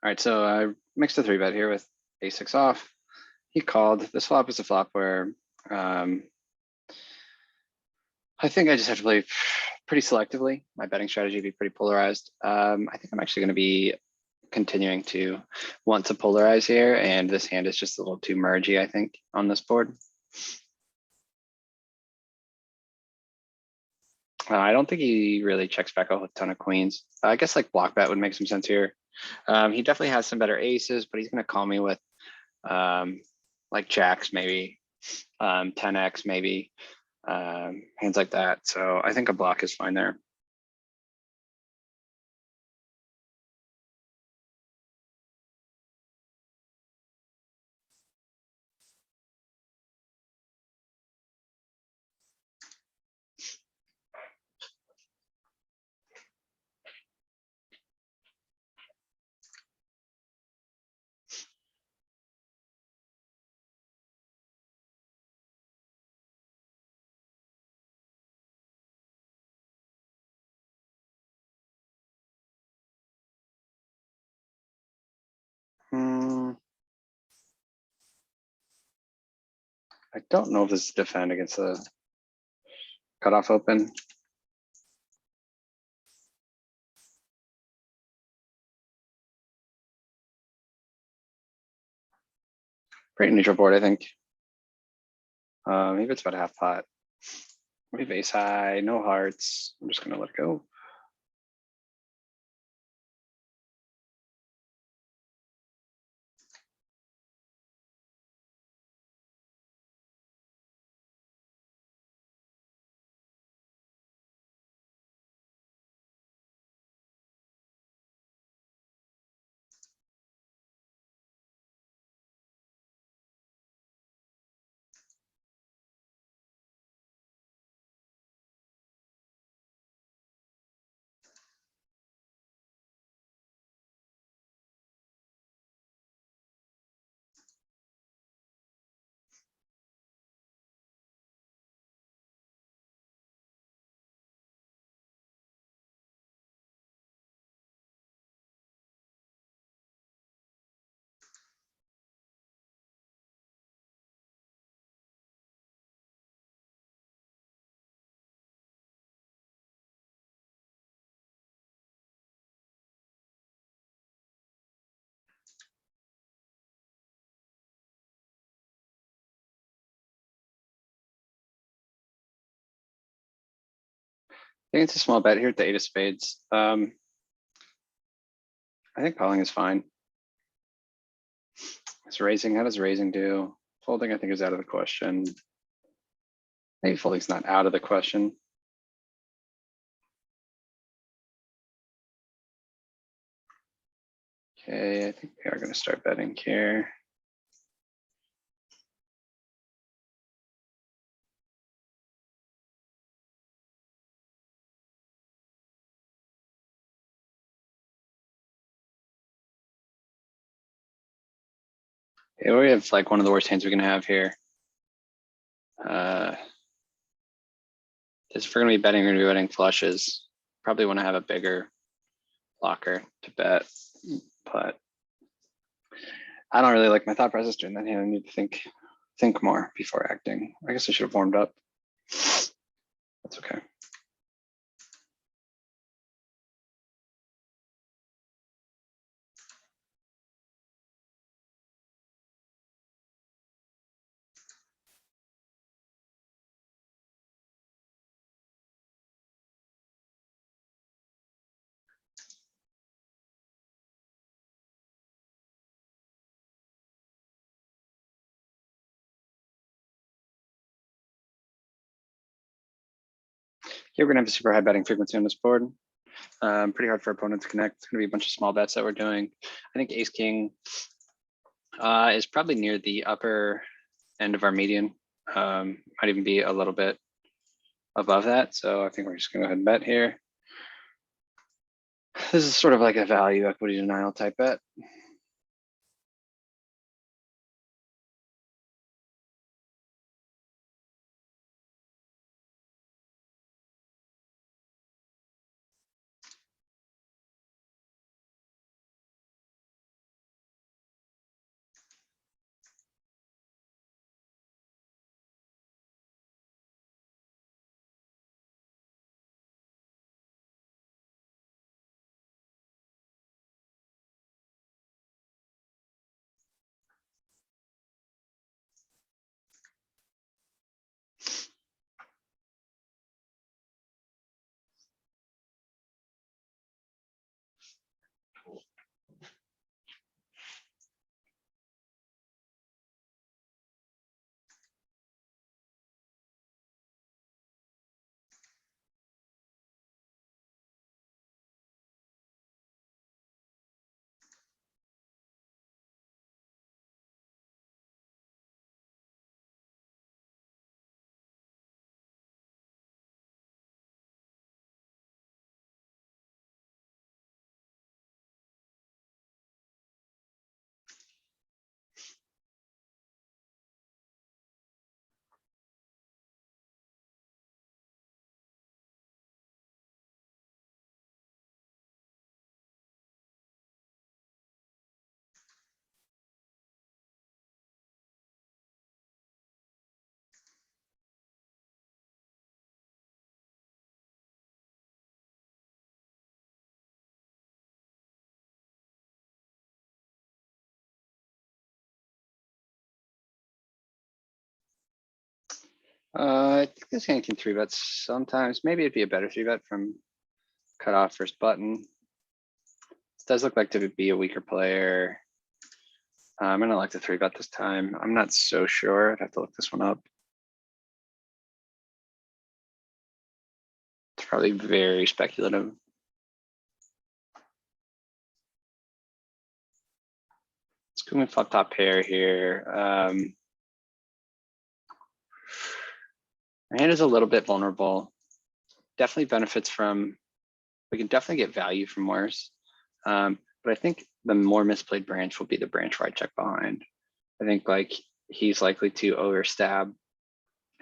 All right, so I mixed a 3-bet here with a6 off. He called. This flop is a flop where I think I just have to play pretty selectively. My betting strategy would be pretty polarized. I think I'm actually going to be continuing to want to polarize here, and this hand is just a little too mergy, I think, on this board. I don't think he really checks back off with a ton of queens. I guess like block bet would make some sense here. He definitely has some better aces, but he's going to call me with like jacks, maybe 10x, maybe hands like that. So I think a block is fine there. I don't know if this is defend against the cutoff open. Pretty neutral board, I think. Maybe it's about half pot. We have ace high, no hearts. I'm just gonna let it go. I think it's a small bet here at the 8 of spades. I think calling is fine. It's raising. How does raising do? Folding, I think, is out of the question. Maybe folding's not out of the question. Okay, I think we are going to start betting here. Yeah, we have like one of the worst hands we can have here. If we're going to be betting, we're going to be betting flushes. Probably want to have a bigger blocker to bet, but I don't really like my thought process during that hand. I need to think more before acting. I guess I should have warmed up. That's okay. Here we're gonna have a super high betting frequency on this board. Pretty hard for opponents to connect. It's gonna be a bunch of small bets that we're doing. I think ace king is probably near the upper end of our median. Might even be a little bit above that. So I think we're just gonna go ahead and bet here. This is sort of like a value equity denial type bet. I think this hand can three bet sometimes. Maybe it'd be a better three bet from cut off first button. This does look like to be a weaker player. I'm gonna like to three bet this time. I'm not so sure. I'd have to look this one up. It's probably very speculative. Let's go with flop top pair here. Our hand is a little bit vulnerable. Definitely benefits from, we can definitely get value from worse. But I think the more misplayed branch will be the branch where I check behind. I think like he's likely to overstab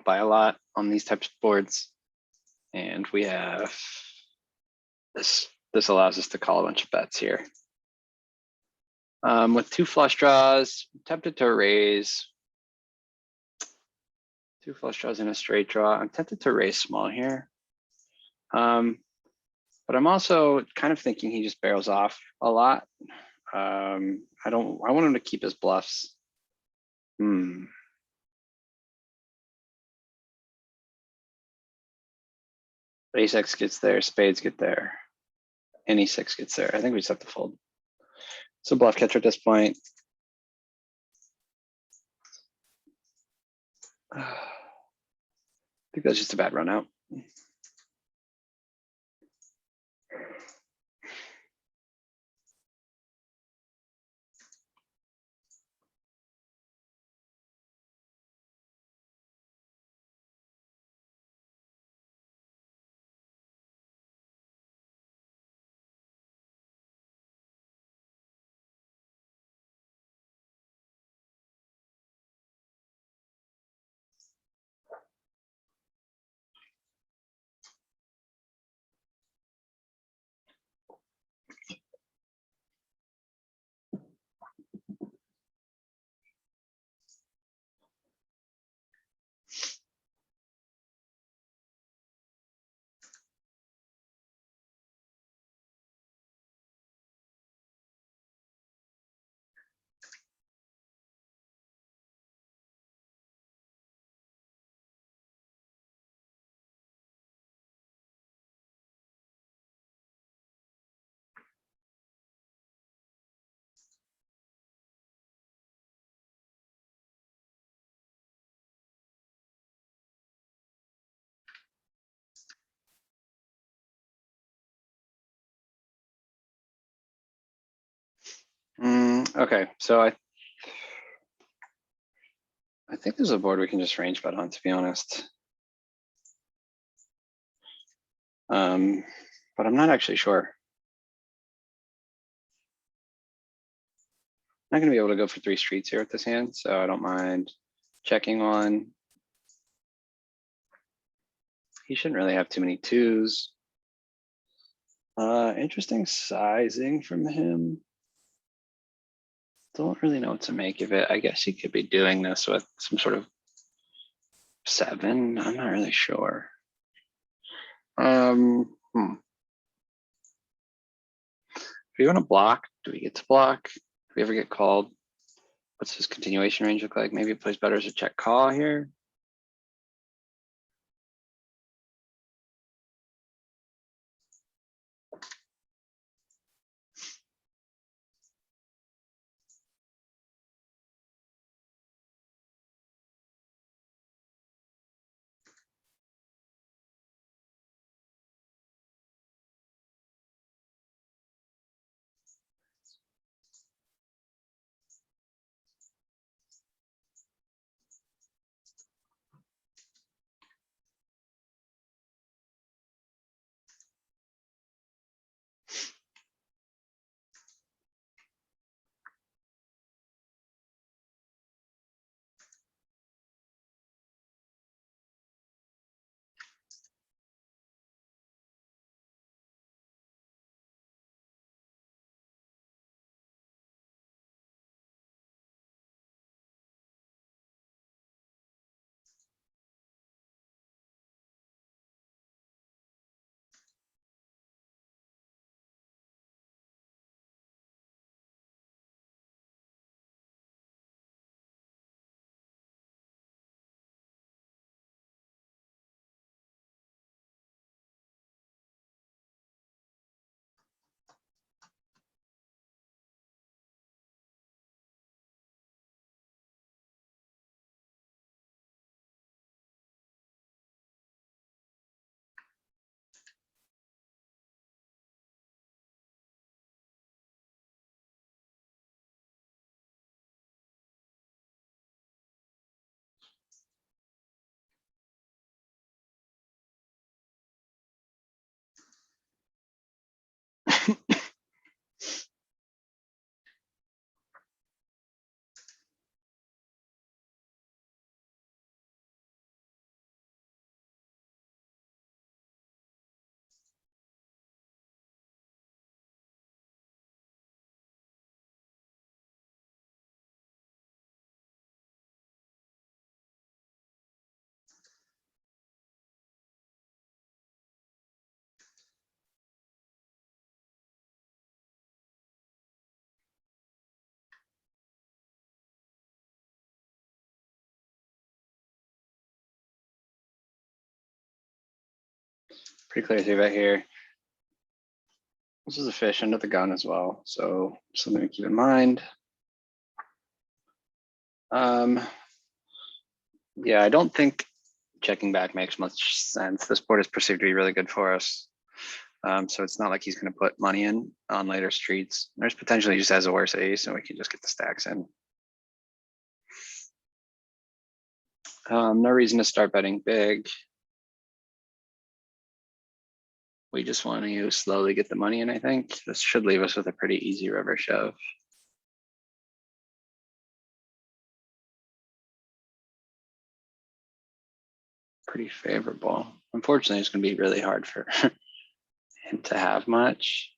by a lot on these types of boards. And we have this allows us to call a bunch of bets here. With two flush draws, I'm tempted to raise. Two flush draws in a straight draw. I'm tempted to raise small here. But I'm also kind of thinking he just barrels off a lot. I want him to keep his bluffs. Ace X gets there, spades get there. And E6 gets there. I think we just have to fold. So bluff catcher at this point. I think that's just a bad run out. Okay, so I think there's a board we can just range bet on, to be honest. But I'm not actually sure. I'm not gonna be able to go for three streets here with this hand, so I don't mind checking on. He shouldn't really have too many twos. Interesting sizing from him. Don't really know what to make of it. I guess he could be doing this with some sort of 7. I'm not really sure. Do we want to block? Do we get to block? Do we ever get called? What's his continuation range look like? Maybe it plays better as a check call here. Pretty clear through right here. This is a fish under the gun as well, so something to keep in mind. Yeah, I don't think checking back makes much sense. This board is perceived to be really good for us. So it's not like he's going to put money in on later streets. There's potentially just has a worse ace and we can just get the stacks in. No reason to start betting big. We just want to slowly get the money in, I think. This should leave us with a pretty easy river shove. Pretty favorable. Unfortunately, it's going to be really hard for him to have much.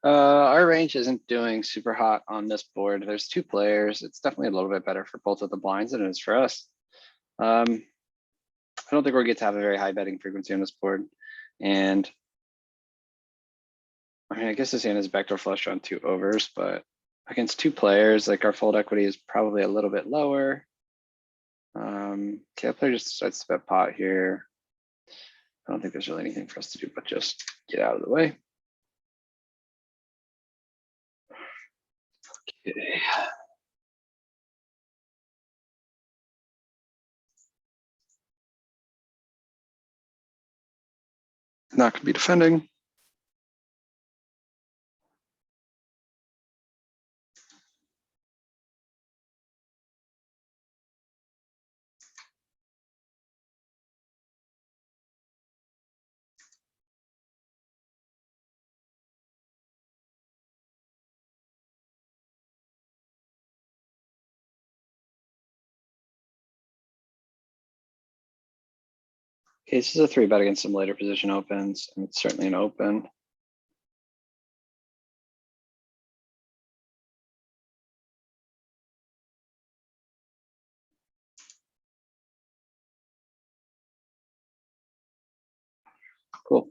Our range isn't doing super hot on this board. There's two players. It's definitely a little bit better for both of the blinds than it is for us. I don't think we're going to have a very high betting frequency on this board. And I mean, I guess this hand is backdoor flush on two overs, but against two players, like our fold equity is probably a little bit lower. Okay, player just decides to bet pot here. I don't think there's really anything for us to do, but just get out of the way. Okay. Not going to be defending. Okay, this is a 3-bet against some later position opens, and it's certainly an open. Cool.